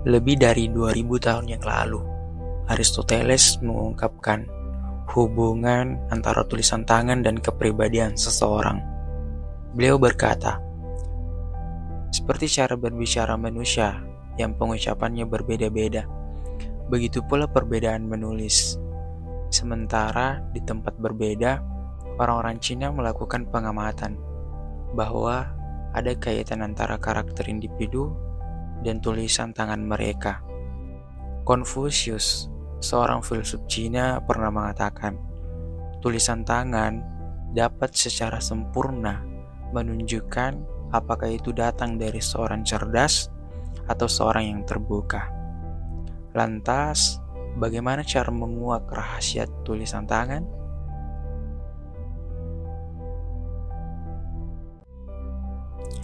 Lebih dari 2000 tahun yang lalu, Aristoteles mengungkapkan hubungan antara tulisan tangan dan kepribadian seseorang. Beliau berkata, seperti cara berbicara manusia yang pengucapannya berbeda-beda, begitu pula perbedaan menulis. Sementara di tempat berbeda, orang-orang Cina melakukan pengamatan bahwa ada kaitan antara karakter individu dan tulisan tangan mereka. Confucius, seorang filsuf Cina, pernah mengatakan, tulisan tangan dapat secara sempurna menunjukkan apakah itu datang dari seorang cerdas atau seorang yang terbuka. Lantas, bagaimana cara menguak rahasia tulisan tangan?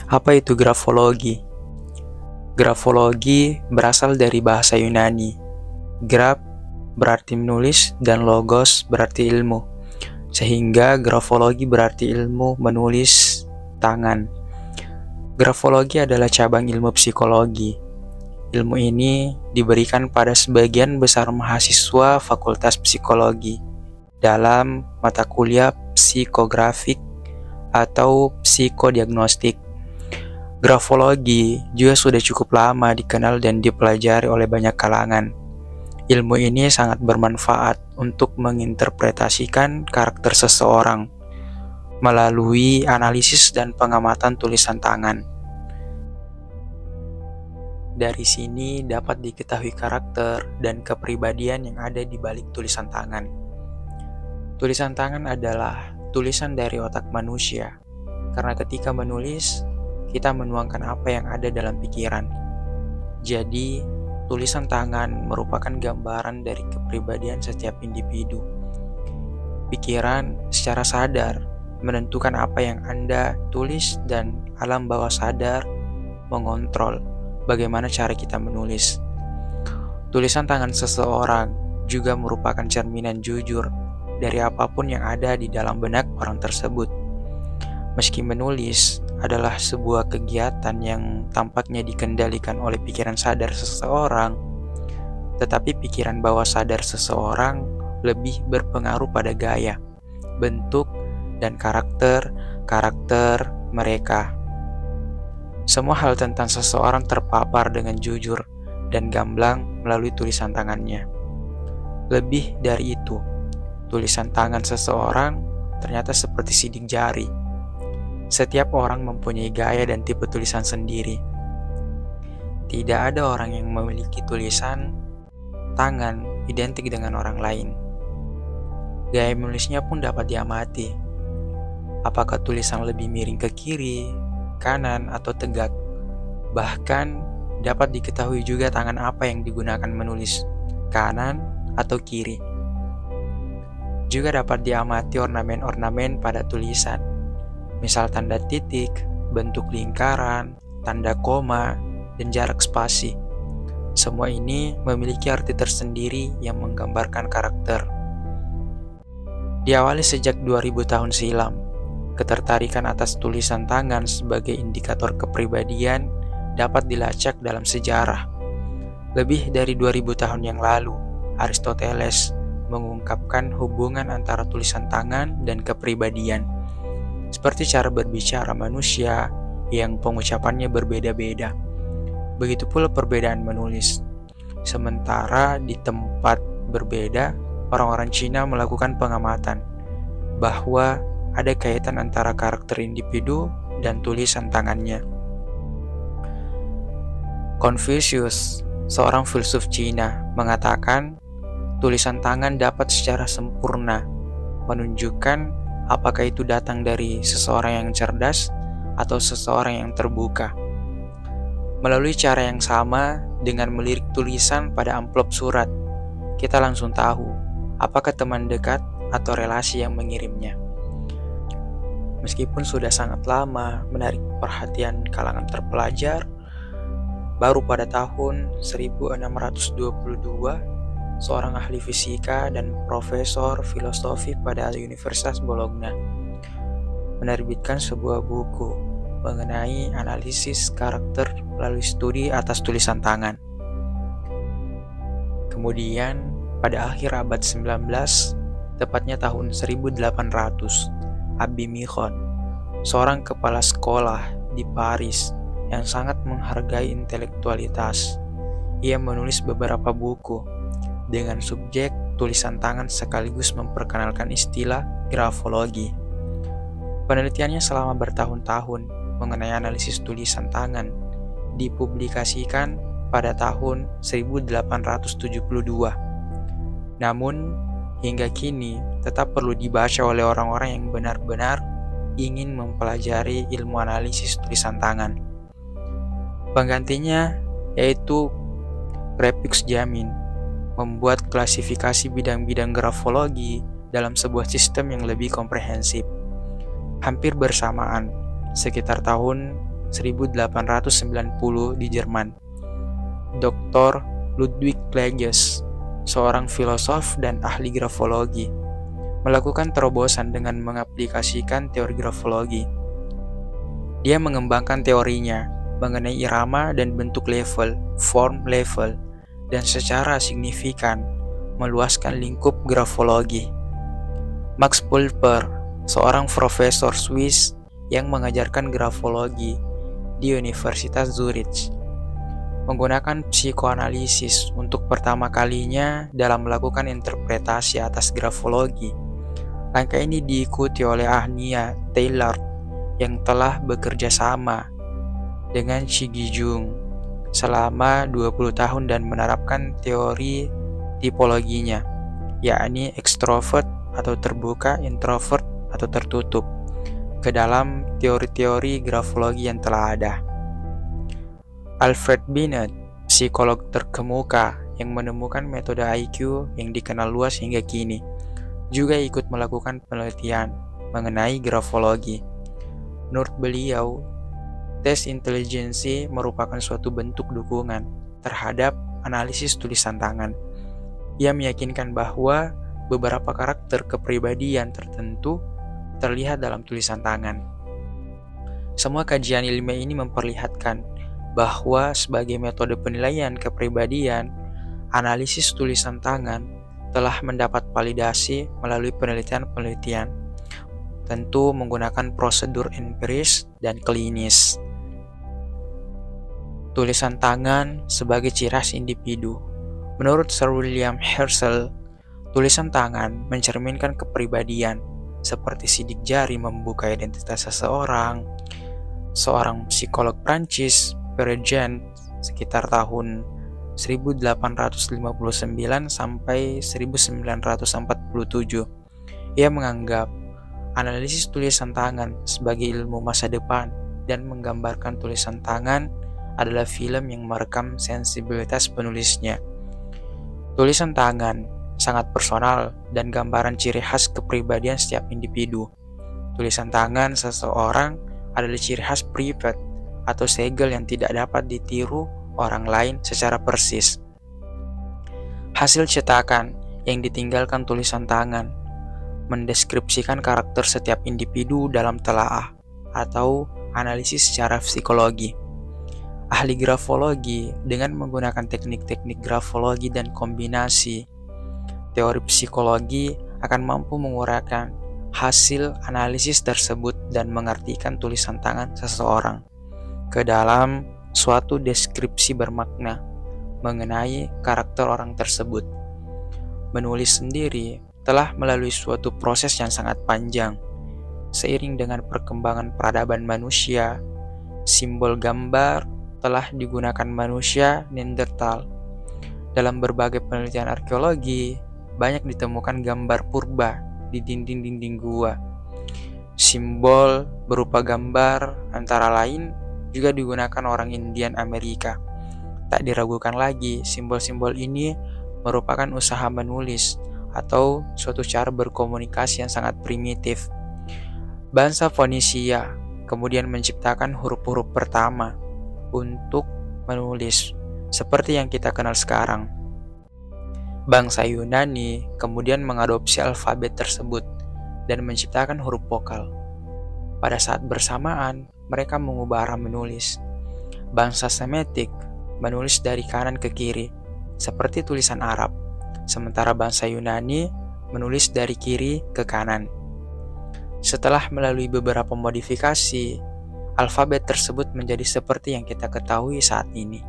Apa itu grafologi? Grafologi berasal dari bahasa Yunani. Graf berarti menulis dan logos berarti ilmu. Sehingga grafologi berarti ilmu menulis tangan. Grafologi adalah cabang ilmu psikologi. Ilmu ini diberikan pada sebagian besar mahasiswa Fakultas Psikologi dalam mata kuliah psikografik atau psikodiagnostik. Grafologi juga sudah cukup lama dikenal dan dipelajari oleh banyak kalangan. Ilmu ini sangat bermanfaat untuk menginterpretasikan karakter seseorang melalui analisis dan pengamatan tulisan tangan. Dari sini dapat diketahui karakter dan kepribadian yang ada di balik tulisan tangan. Tulisan tangan adalah tulisan dari otak manusia, karena ketika menulis, kita menuangkan apa yang ada dalam pikiran. Jadi, tulisan tangan merupakan gambaran dari kepribadian setiap individu. Pikiran secara sadar menentukan apa yang Anda tulis dan alam bawah sadar mengontrol bagaimana cara kita menulis. Tulisan tangan seseorang juga merupakan cerminan jujur dari apapun yang ada di dalam benak orang tersebut. Meski menulis adalah sebuah kegiatan yang tampaknya dikendalikan oleh pikiran sadar seseorang, tetapi pikiran bawah sadar seseorang lebih berpengaruh pada gaya, bentuk, dan karakter mereka. Semua hal tentang seseorang terpapar dengan jujur dan gamblang melalui tulisan tangannya. Lebih dari itu, tulisan tangan seseorang ternyata seperti sidik jari. Setiap orang mempunyai gaya dan tipe tulisan sendiri. Tidak ada orang yang memiliki tulisan tangan identik dengan orang lain. Gaya menulisnya pun dapat diamati. Apakah tulisan lebih miring ke kiri, kanan, atau tegak? Bahkan dapat diketahui juga tangan apa yang digunakan menulis, kanan atau kiri. Juga dapat diamati ornamen-ornamen pada tulisan, misal tanda titik, bentuk lingkaran, tanda koma, dan jarak spasi. Semua ini memiliki arti tersendiri yang menggambarkan karakter. Diawali sejak 2000 tahun silam, ketertarikan atas tulisan tangan sebagai indikator kepribadian dapat dilacak dalam sejarah. Lebih dari 2000 tahun yang lalu, Aristoteles mengungkapkan hubungan antara tulisan tangan dan kepribadian. Seperti cara berbicara manusia yang pengucapannya berbeda-beda. Begitu pula perbedaan menulis. Sementara di tempat berbeda, orang-orang Cina melakukan pengamatan bahwa ada kaitan antara karakter individu dan tulisan tangannya. Confucius, seorang filsuf Cina, mengatakan tulisan tangan dapat secara sempurna menunjukkan apakah itu datang dari seseorang yang cerdas atau seseorang yang terbuka. Melalui cara yang sama dengan melirik tulisan pada amplop surat, kita langsung tahu apakah teman dekat atau relasi yang mengirimnya. Meskipun sudah sangat lama menarik perhatian kalangan terpelajar, baru pada tahun 1622, seorang ahli fisika dan profesor filosofi pada Universitas Bologna menerbitkan sebuah buku mengenai analisis karakter melalui studi atas tulisan tangan. Kemudian, pada akhir abad 19, tepatnya tahun 1800, Abbe Michon, seorang kepala sekolah di Paris yang sangat menghargai intelektualitas, ia menulis beberapa buku dengan subjek tulisan tangan sekaligus memperkenalkan istilah grafologi. Penelitiannya selama bertahun-tahun mengenai analisis tulisan tangan dipublikasikan pada tahun 1872. Namun, hingga kini tetap perlu dibaca oleh orang-orang yang benar-benar ingin mempelajari ilmu analisis tulisan tangan. Penggantinya yaitu Prefix Jamin membuat klasifikasi bidang-bidang grafologi dalam sebuah sistem yang lebih komprehensif. Hampir bersamaan, sekitar tahun 1890 di Jerman, Dr. Ludwig Klages, seorang filosof dan ahli grafologi, melakukan terobosan dengan mengaplikasikan teori grafologi. Dia mengembangkan teorinya mengenai irama dan bentuk level, form level, dan secara signifikan meluaskan lingkup grafologi. Max Pulper, seorang profesor Swiss yang mengajarkan grafologi di Universitas Zurich, menggunakan psikoanalisis untuk pertama kalinya dalam melakukan interpretasi atas grafologi. Langkah ini diikuti oleh Anya Taylor yang telah bekerja sama dengan Shigi Jung selama 20 tahun dan menerapkan teori tipologinya, yakni ekstrovert atau terbuka, introvert atau tertutup, ke dalam teori-teori grafologi yang telah ada. Alfred Binet, psikolog terkemuka yang menemukan metode IQ yang dikenal luas hingga kini, juga ikut melakukan penelitian mengenai grafologi. Menurut beliau, tes intelijensi merupakan suatu bentuk dukungan terhadap analisis tulisan tangan. Ia meyakinkan bahwa beberapa karakter kepribadian tertentu terlihat dalam tulisan tangan. Semua kajian ilmiah ini memperlihatkan bahwa sebagai metode penilaian kepribadian, analisis tulisan tangan telah mendapat validasi melalui penelitian-penelitian, tentu menggunakan prosedur empiris dan klinis. Tulisan tangan sebagai ciri khas individu. Menurut Sir William Herschel, tulisan tangan mencerminkan kepribadian, seperti sidik jari membuka identitas seseorang. Seorang psikolog Prancis, Pierre Jean, sekitar tahun 1859 sampai 1947, ia menganggap analisis tulisan tangan sebagai ilmu masa depan dan menggambarkan tulisan tangan adalah film yang merekam sensibilitas penulisnya. Tulisan tangan sangat personal dan gambaran ciri khas kepribadian setiap individu. Tulisan tangan seseorang adalah ciri khas privat atau segel yang tidak dapat ditiru orang lain secara persis. Hasil cetakan yang ditinggalkan tulisan tangan mendeskripsikan karakter setiap individu dalam telaah atau analisis secara psikologi. Ahli grafologi dengan menggunakan teknik-teknik grafologi dan kombinasi teori psikologi akan mampu menguraikan hasil analisis tersebut dan mengartikan tulisan tangan seseorang ke dalam suatu deskripsi bermakna mengenai karakter orang tersebut. Menulis sendiri telah melalui suatu proses yang sangat panjang. Seiring dengan perkembangan peradaban manusia, simbol gambar telah digunakan manusia Neanderthal. Dalam berbagai penelitian arkeologi, banyak ditemukan gambar purba di dinding-dinding gua. Simbol berupa gambar antara lain juga digunakan orang Indian Amerika. Tak diragukan lagi, simbol-simbol ini merupakan usaha menulis atau suatu cara berkomunikasi yang sangat primitif. Bangsa Fonisia kemudian menciptakan huruf-huruf pertama untuk menulis seperti yang kita kenal sekarang. Bangsa Yunani kemudian mengadopsi alfabet tersebut dan menciptakan huruf vokal. Pada saat bersamaan, mereka mengubah arah menulis. Bangsa Semitik menulis dari kanan ke kiri, seperti tulisan Arab. sementara bangsa Yunani menulis dari kiri ke kanan. Setelah melalui beberapa modifikasi, alfabet tersebut menjadi seperti yang kita ketahui saat ini.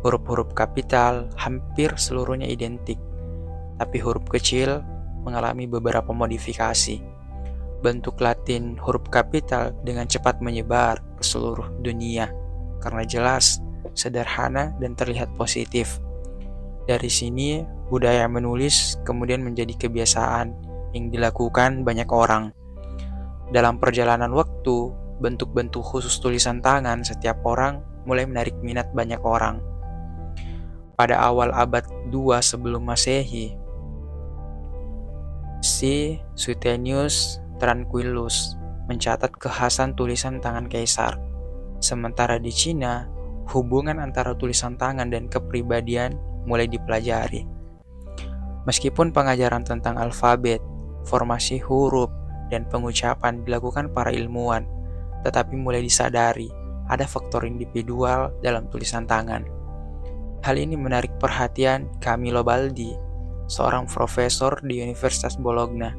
Huruf-huruf kapital hampir seluruhnya identik, tapi huruf kecil mengalami beberapa modifikasi. Bentuk Latin huruf kapital dengan cepat menyebar ke seluruh dunia karena jelas, sederhana, dan terlihat positif. Dari sini, budaya menulis kemudian menjadi kebiasaan yang dilakukan banyak orang. Dalam perjalanan waktu, bentuk-bentuk khusus tulisan tangan setiap orang mulai menarik minat banyak orang. Pada awal abad 2 sebelum Masehi, si Suetonius Tranquillus mencatat kekhasan tulisan tangan kaisar. Sementara di Cina, hubungan antara tulisan tangan dan kepribadian mulai dipelajari. Meskipun pengajaran tentang alfabet, formasi huruf, dan pengucapan dilakukan para ilmuwan, tetapi mulai disadari ada faktor individual dalam tulisan tangan. Hal ini menarik perhatian Camillo Baldi, seorang profesor di Universitas Bologna,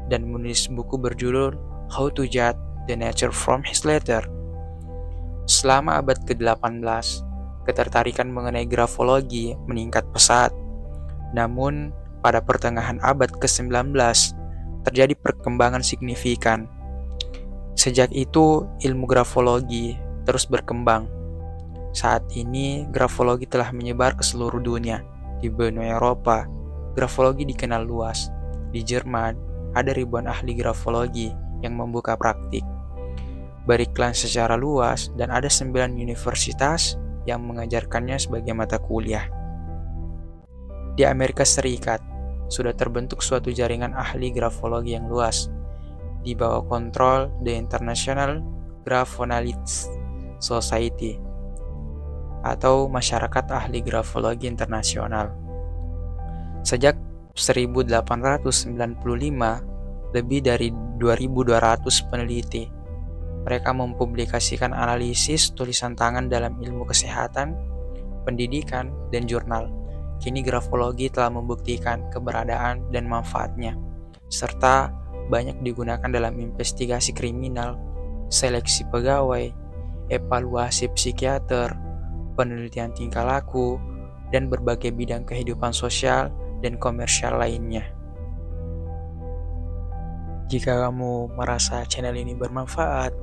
dan menulis buku berjudul How to Judge the Nature from His Letter. Selama abad ke-18, ketertarikan mengenai grafologi meningkat pesat. Namun, pada pertengahan abad ke-19, terjadi perkembangan signifikan. Sejak itu, ilmu grafologi terus berkembang. Saat ini, grafologi telah menyebar ke seluruh dunia. Di benua Eropa, grafologi dikenal luas. Di Jerman, ada ribuan ahli grafologi yang membuka praktik. Beriklan secara luas dan ada 9 universitas yang mengajarkannya sebagai mata kuliah. Di Amerika Serikat, sudah terbentuk suatu jaringan ahli grafologi yang luas di bawah kontrol The International Graphoanalysts Society atau Masyarakat Ahli Grafologi Internasional. Sejak 1895, lebih dari 2.200 peneliti. Mereka mempublikasikan analisis tulisan tangan dalam ilmu kesehatan, pendidikan, dan jurnal. Kini grafologi telah membuktikan keberadaan dan manfaatnya, serta banyak digunakan dalam investigasi kriminal, seleksi pegawai, evaluasi psikiater, penelitian tingkah laku, dan berbagai bidang kehidupan sosial dan komersial lainnya. Jika kamu merasa channel ini bermanfaat,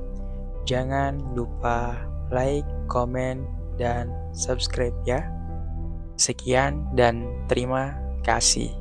jangan lupa like, komen, dan subscribe ya. Sekian dan terima kasih.